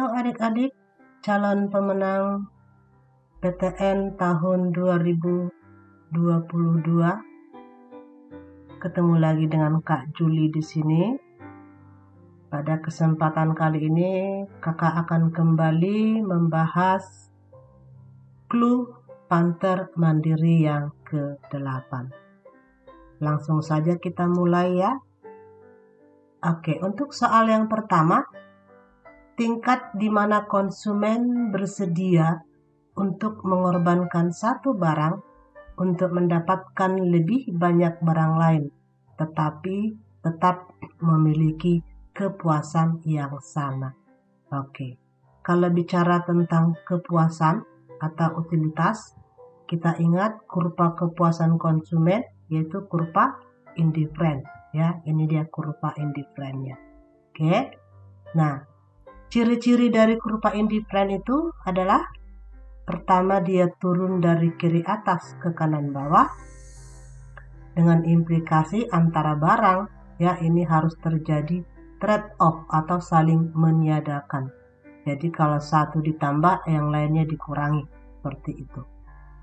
Halo adik-adik, calon pemenang PTN tahun 2022. Ketemu lagi dengan Kak Juli di sini. Pada kesempatan kali ini, Kakak akan kembali membahas clue Panther Mandiri yang ke-8. Langsung saja kita mulai ya. Oke, untuk soal yang pertama, tingkat di mana konsumen bersedia untuk mengorbankan satu barang untuk mendapatkan lebih banyak barang lain, tetapi tetap memiliki kepuasan yang sama. Oke, kalau bicara tentang kepuasan atau utilitas, kita ingat kurva kepuasan konsumen yaitu kurva indifferent. Ya, ini dia kurva indifferentnya. Oke, nah ciri-ciri dari kurva indifferent itu adalah pertama dia turun dari kiri atas ke kanan bawah dengan implikasi antara barang ya ini harus terjadi trade off atau saling meniadakan. Jadi kalau satu ditambah yang lainnya dikurangi seperti itu.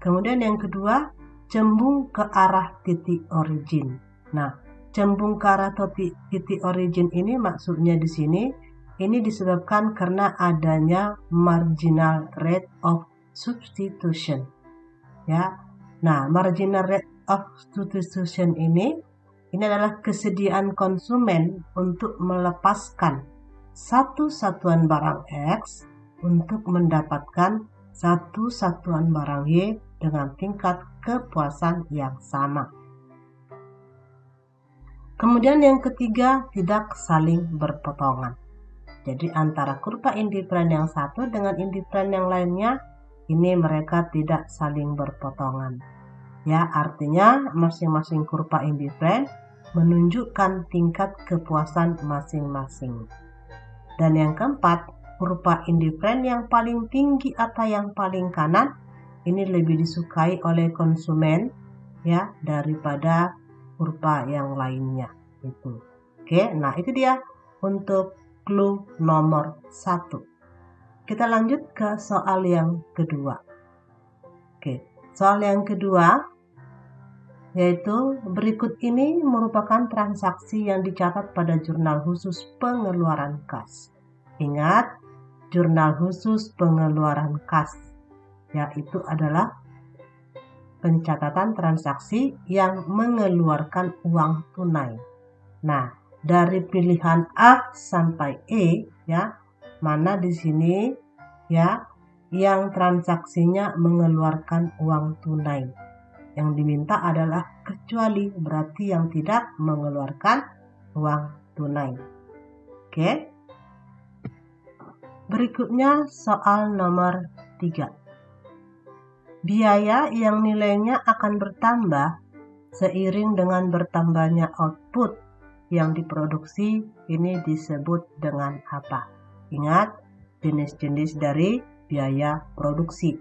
Kemudian yang kedua, cembung ke arah titik origin. Nah, cembung ke arah titik origin ini maksudnya di sini ini disebabkan karena adanya marginal rate of substitution. Ya. Nah, marginal rate of substitution ini adalah kesediaan konsumen untuk melepaskan satu satuan barang X untuk mendapatkan satu satuan barang Y dengan tingkat kepuasan yang sama. Kemudian yang ketiga, tidak saling berpotongan. Jadi antara kurva indifferent yang satu dengan indifferent yang lainnya, ini mereka tidak saling berpotongan. Ya, artinya masing-masing kurva indifferent menunjukkan tingkat kepuasan masing-masing. Dan yang keempat, kurva indifferent yang paling tinggi atau yang paling kanan, ini lebih disukai oleh konsumen ya daripada kurva yang lainnya. Itu. Oke, nah itu dia untuk clue nomor 1. Kita lanjut ke soal yang kedua. Oke, soal yang kedua yaitu berikut ini merupakan transaksi yang dicatat pada jurnal khusus pengeluaran kas. Ingat, jurnal khusus pengeluaran kas yaitu adalah pencatatan transaksi yang mengeluarkan uang tunai. Nah, dari pilihan A sampai E ya, mana di sini ya yang transaksinya mengeluarkan uang tunai. Yang diminta adalah kecuali, berarti yang tidak mengeluarkan uang tunai. Oke. Berikutnya soal nomor 3. Biaya yang nilainya akan bertambah seiring dengan bertambahnya output yang diproduksi ini disebut dengan apa? Ingat, jenis-jenis dari biaya produksi.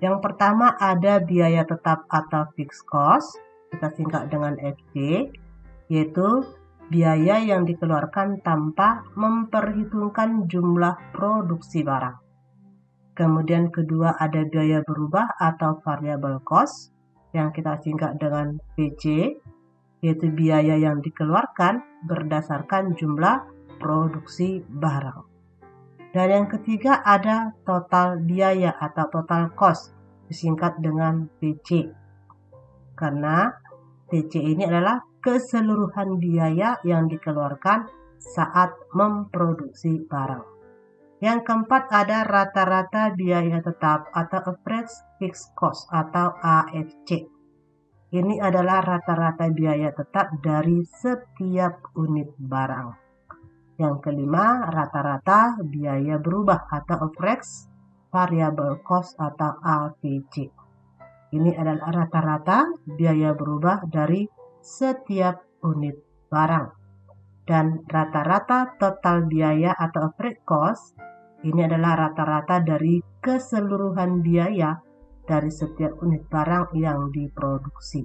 Yang pertama ada biaya tetap atau fixed cost, kita singkat dengan FC, yaitu biaya yang dikeluarkan tanpa memperhitungkan jumlah produksi barang. Kemudian kedua ada biaya berubah atau variable cost, yang kita singkat dengan VC, yaitu biaya yang dikeluarkan berdasarkan jumlah produksi barang. Dan yang ketiga ada total biaya atau total cost, disingkat dengan TC. Karena TC ini adalah keseluruhan biaya yang dikeluarkan saat memproduksi barang. Yang keempat ada rata-rata biaya tetap atau average fixed cost atau AFC. Ini adalah rata-rata biaya tetap dari setiap unit barang. Yang kelima, rata-rata biaya berubah atau average variable cost atau AVC. Ini adalah rata-rata biaya berubah dari setiap unit barang. Dan rata-rata total biaya atau average cost, ini adalah rata-rata dari keseluruhan biaya dari setiap unit barang yang diproduksi.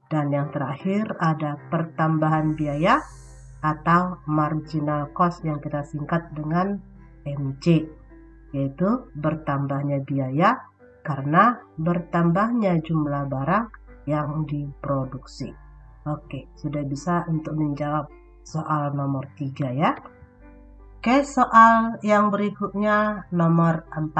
Dan yang terakhir ada pertambahan biaya atau marginal cost yang kita singkat dengan MC, yaitu bertambahnya biaya karena bertambahnya jumlah barang yang diproduksi. Oke, sudah bisa untuk menjawab soal nomor 3 ya. Oke, soal yang berikutnya nomor 4.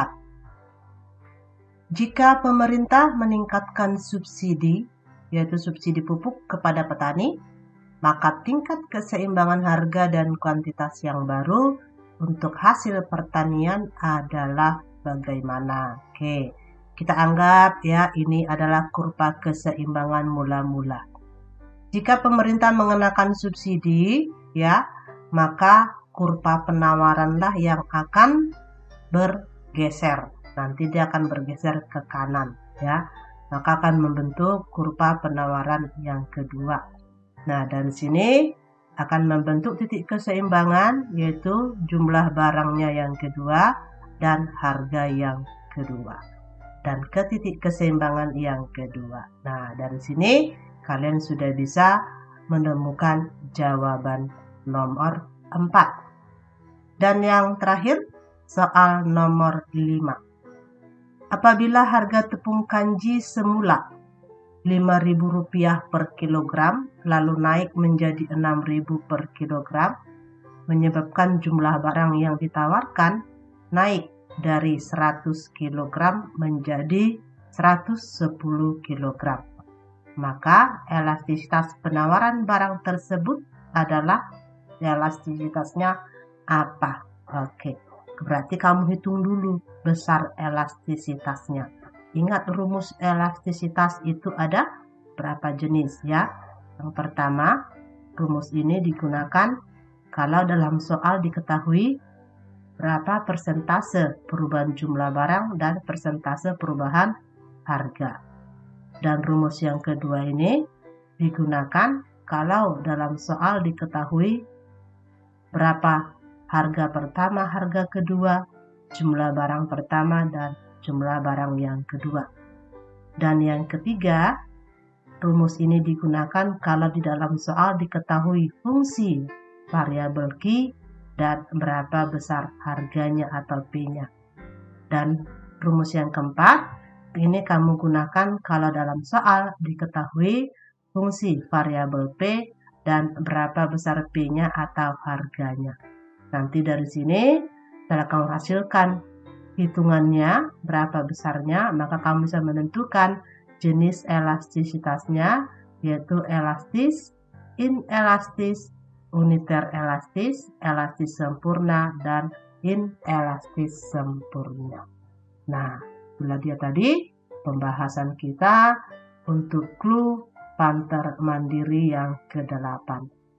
Jika pemerintah meningkatkan subsidi, yaitu subsidi pupuk kepada petani, maka tingkat keseimbangan harga dan kuantitas yang baru untuk hasil pertanian adalah bagaimana? Oke, kita anggap ya ini adalah kurva keseimbangan mula-mula. Jika pemerintah mengenakan subsidi, ya, maka kurva penawaranlah yang akan bergeser. Nanti dia akan bergeser ke kanan, ya. Maka akan membentuk kurva penawaran yang kedua. Nah, dari sini akan membentuk titik keseimbangan, yaitu jumlah barangnya yang kedua dan harga yang kedua. Dan ke titik keseimbangan yang kedua. Nah, dari sini kalian sudah bisa menemukan jawaban nomor 4. Dan yang terakhir, soal nomor 5. Apabila harga tepung kanji semula Rp5.000 per kilogram, lalu naik menjadi Rp6.000 per kilogram, menyebabkan jumlah barang yang ditawarkan naik dari 100 kg menjadi 110 kg. Maka elastisitas penawaran barang tersebut adalah elastisitasnya apa? Oke. Berarti kamu hitung dulu besar elastisitasnya. Ingat rumus elastisitas itu ada berapa jenis ya. Yang pertama, rumus ini digunakan kalau dalam soal diketahui berapa persentase perubahan jumlah barang dan persentase perubahan harga. Dan rumus yang kedua ini digunakan kalau dalam soal diketahui berapa harga pertama, harga kedua, jumlah barang pertama, dan jumlah barang yang kedua. Dan yang ketiga, rumus ini digunakan kalau di dalam soal diketahui fungsi variabel Q dan berapa besar harganya atau P-nya. Dan rumus yang keempat, ini kamu gunakan kalau dalam soal diketahui fungsi variabel P dan berapa besar P-nya atau harganya. Nanti dari sini, setelah kamu hasilkan hitungannya, berapa besarnya, maka kamu bisa menentukan jenis elastisitasnya, yaitu elastis, inelastis, uniter elastis, elastis sempurna, dan inelastis sempurna. Nah, itulah dia tadi pembahasan kita untuk clue Panther Mandiri yang ke-8.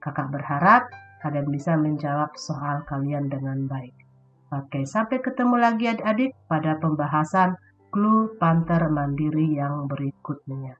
Kakak berharap kalian bisa menjawab soal kalian dengan baik. Oke, sampai ketemu lagi adik-adik pada pembahasan clue Panther Mandiri yang berikutnya.